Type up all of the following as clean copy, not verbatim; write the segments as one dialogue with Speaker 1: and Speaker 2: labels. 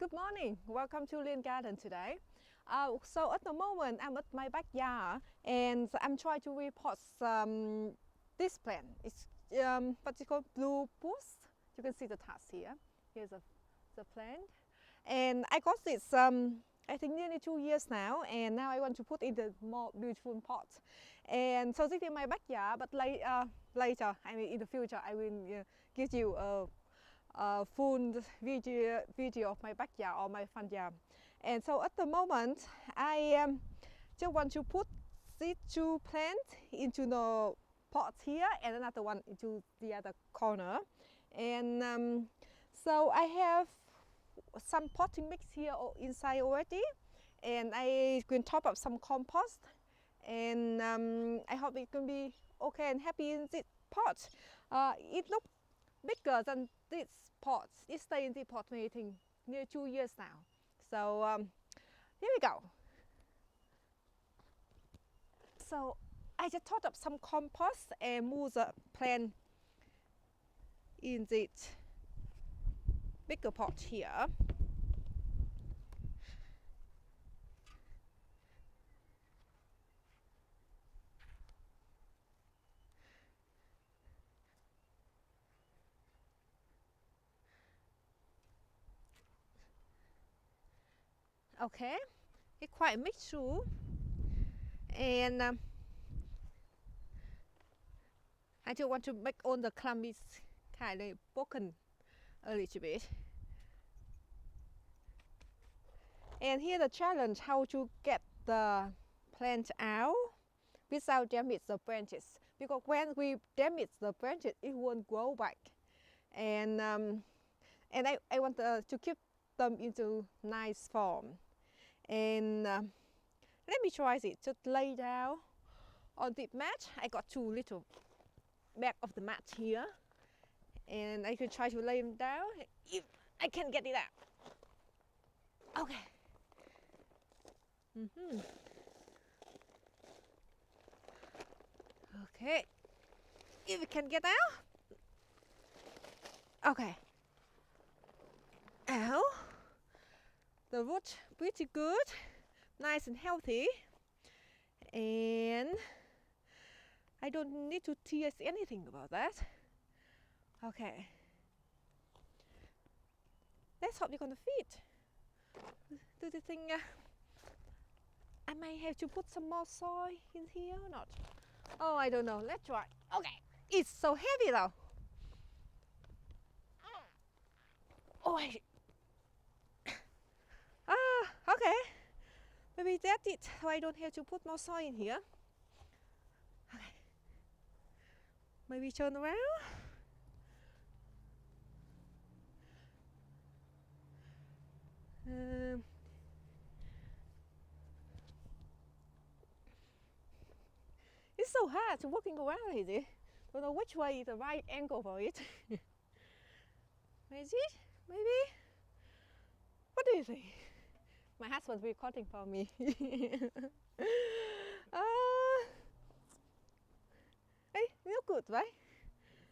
Speaker 1: Good morning. Welcome to Lien Garden today. So at the moment I'm at my backyard and I'm trying to repot this plant. It's what you call Blue Spruce. You can see the task here. Here's the plant, and I got this I think nearly 2 years now, and now I want to put in the more beautiful pot. And so this is my backyard, but later, I mean in the future, I will give you a full video of my backyard or my front yard. And so at the moment I just want to put these two plants into the pot here and another one into the other corner. And so I have some potting mix here inside already, and I can top up some compost, and I hope it can be okay and happy in this pot. It looks bigger than this pot. It stayed in this pot maybe near 2 years now. So here we go. So I just tot up some compost and move the plant in this bigger pot here. Okay, it's quite a mixture, and I just want to make all the clumps kind of broken a little bit. And here the challenge, how to get the plant out without damage the branches, because when we damage the branches it won't grow back. And I want to keep them into nice form. And let me try it. Just lay down on the mat. I got 2 little bags of the mat here, and I can try to lay them down if I can get it out. Okay. Okay, if we can get out. Okay. Ow. The root pretty good, nice and healthy, and I don't need to tease anything about that. Okay. Let's hope you're gonna fit. Do you think I may have to put some more soil in here or not? Oh, I don't know. Let's try. Okay. It's so heavy though. Oh, okay. Maybe that's it. So I don't have to put more soil in here. Okay. Maybe turn around. It's so hard to walking around, is it? Don't know which way is the right angle for it. Is it? Maybe? What do you think? My husband's recording for me. Hey, look good, right?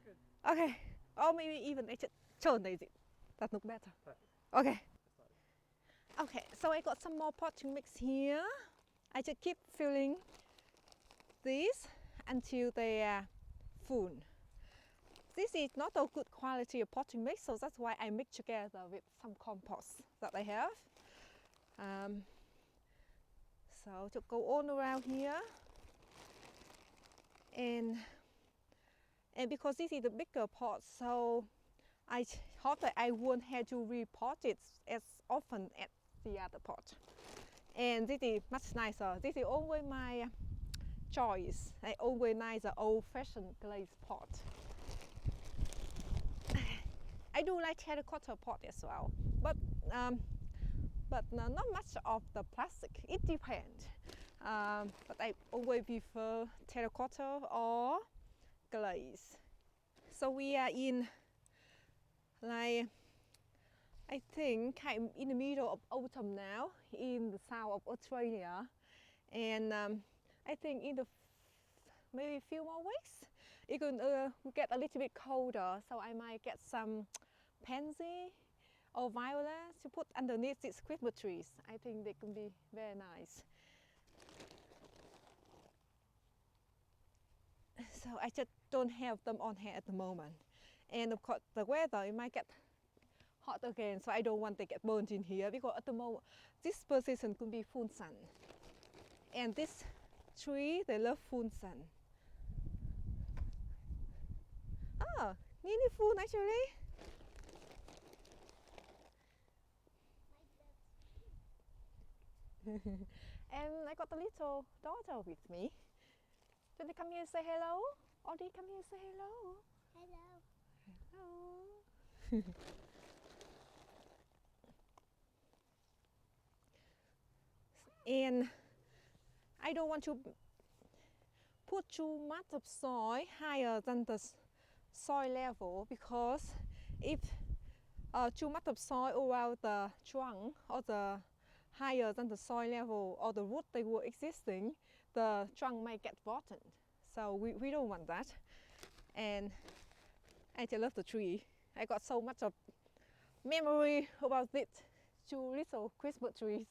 Speaker 2: Good.
Speaker 1: Okay. Or maybe even I should turn it. That look better.
Speaker 2: Perfect.
Speaker 1: Okay. Okay, so I got some more potting mix here. I just keep filling these until they are full. This is not a good quality of potting mix, so that's why I mix together with some compost that I have. So to go all around here, and because this is the bigger pot, so I hope that I won't have to repot it as often as the other pot. And this is much nicer. This is always my choice. I always like the old-fashioned glazed pot. I do like terracotta pot as well, but not much of the plastic. It depends. But I always prefer terracotta or glaze. So we are in, like, I think I'm in the middle of autumn now in the south of Australia, and I think in the maybe a few more weeks it could get a little bit colder, so I might get some pansy or violets to put underneath these Christmas trees. I think they can be very nice. So I just don't have them on here at the moment. And of course the weather, it might get hot again, so I don't want to get burned in here, because at the moment this position could be full sun. And this tree, they love full sun. Oh, nearly full actually. And I got a little daughter with me. Can they come here and say hello? Audie, come here and say hello. Hello. Hello. And I don't want to put too much of soil higher than the soil level, because if too much of soil around the trunk or the higher than the soil level or the root they were existing, the trunk might get rotten. So we don't want that. And I just love the tree. I got so much of memory about it, 2 little Christmas trees.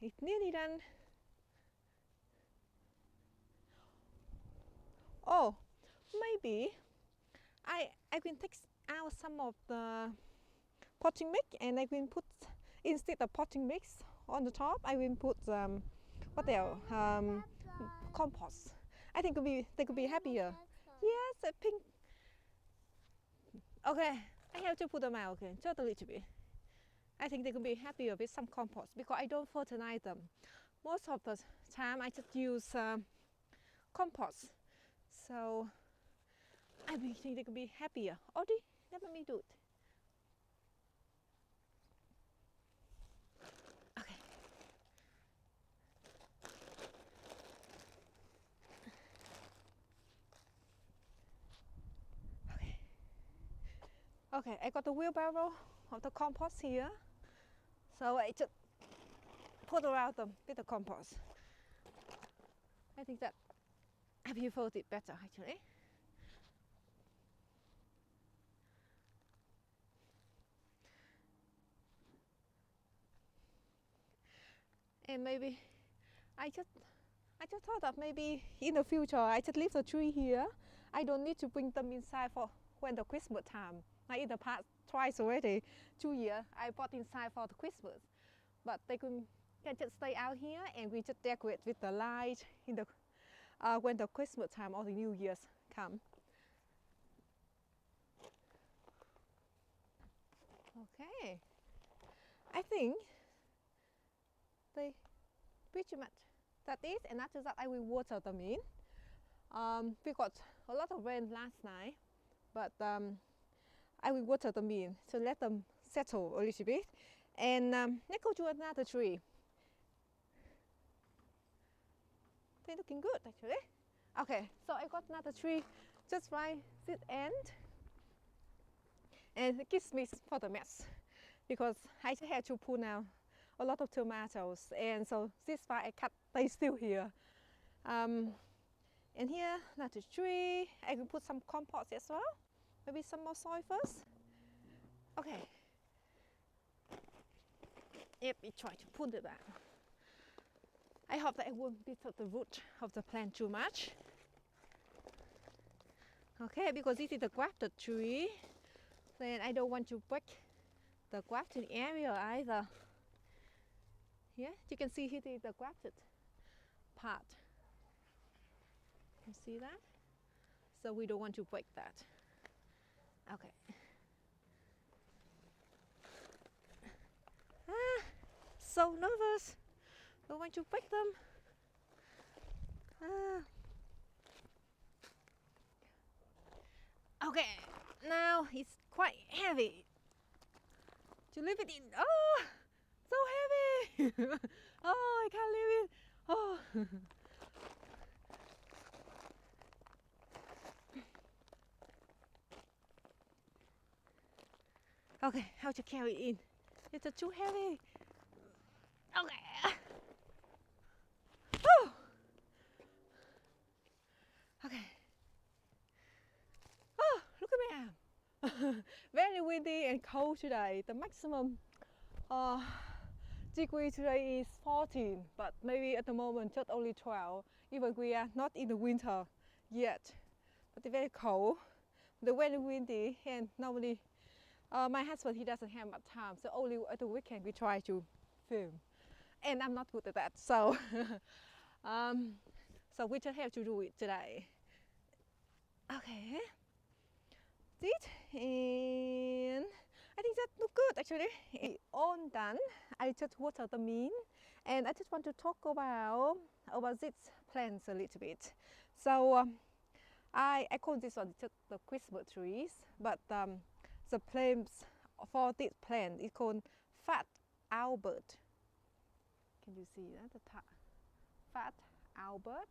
Speaker 1: It's nearly done. Oh, maybe I can take out some of the potting mix, and I will put, instead of potting mix on the top, I will put what else? Compost. I think they could be happier. Yes, I think. Okay, I have to put them out again, just a little bit. I think they could be happier with some compost, because I don't fertilize them. Most of the time I just use compost. So I think they could be happier. Audie, let me do it. Okay. Okay. Okay, I got the wheelbarrow of the compost here. So I just put around them with the compost. I think that I will fold it better actually. And maybe I just thought that maybe in the future I just leave the tree here. I don't need to bring them inside for when the Christmas time. Like in the past twice already, 2 years I bought inside for the Christmas. But they can just stay out here, and we just decorate with the light in the when the Christmas time or the New Year's come. Okay, I think they pretty much that is, and after that I will water them in. We got a lot of rain last night, but I will water them in to let them settle a little bit. And let's go to another tree. They're looking good actually. Okay, so I got another tree just right this end, and it gives me for the mess, because I just had to pull now a lot of tomatoes, and so this part I cut, they still here. And here another tree. I can put some compost as well. Maybe some more soil first. Okay. Yep, we try to pull it back. I hope that I won't beat up the root of the plant too much. Okay, because this is a grafted tree, then I don't want to break the grafted area either. Yeah, you can see here is the grafted part. You see that? So we don't want to break that. Okay. Ah, so nervous. Don't want to break them. Ah. Okay, now it's quite heavy. To leave it in. Oh, so heavy. Oh, I can't leave it. Oh. Okay, how to carry it in? It's too heavy. Okay. Oh. Okay. Oh, look at my arm. cold today. The maximum degree today is 14, but maybe at the moment just only 12. Even we are not in the winter yet, but it's very cold. The weather windy, and normally my husband, he doesn't have much time, so only at the weekend we try to film, and I'm not good at that, so so we just have to do it today. Okay, did, and I think that look good actually. It's all done. I just water the mint, and I just want to talk about these plants a little bit. So I call this one just the Christmas trees, but the plants for this plant is called Fat Albert. Can you see that? The Fat Albert,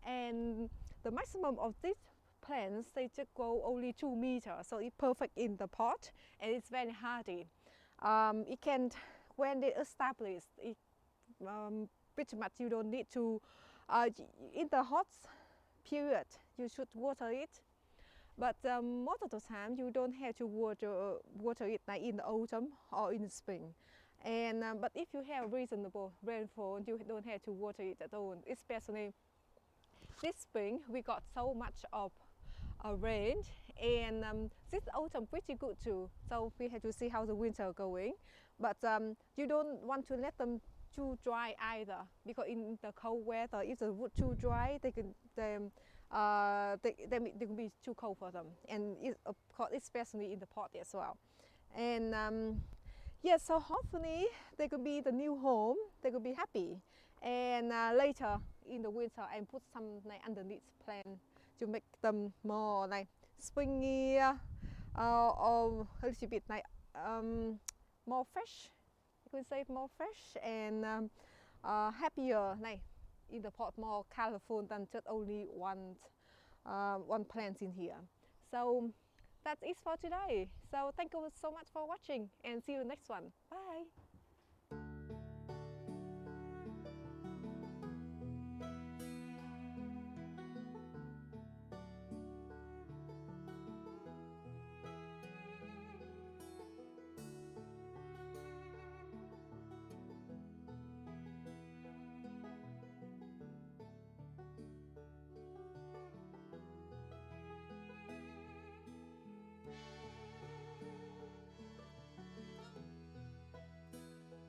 Speaker 1: and the maximum of these plants, they just grow only 2 meters, so it's perfect in the pot, and it's very hardy. It can, when they establish, it pretty much you don't need to, in the hot period, you should water it, but most of the time you don't have to water it like in the autumn or in the spring. And but if you have reasonable rainfall, you don't have to water it at all. Especially this spring, we got so much of rain, and this autumn pretty good too. So we have to see how the winter going. But you don't want to let them too dry either, because in the cold weather, if the wood too dry, they can be too cold for them, and of course especially in the pot as well. And yes, so hopefully they could be the new home. They could be happy, and later in the winter, I put some like underneath plant to make them more like springy or a little bit like more fresh. You could say more fresh and happier, like in the pot, more colorful than just only one plant in here. So that's it for today. So thank you so much for watching, and see you next one. Bye.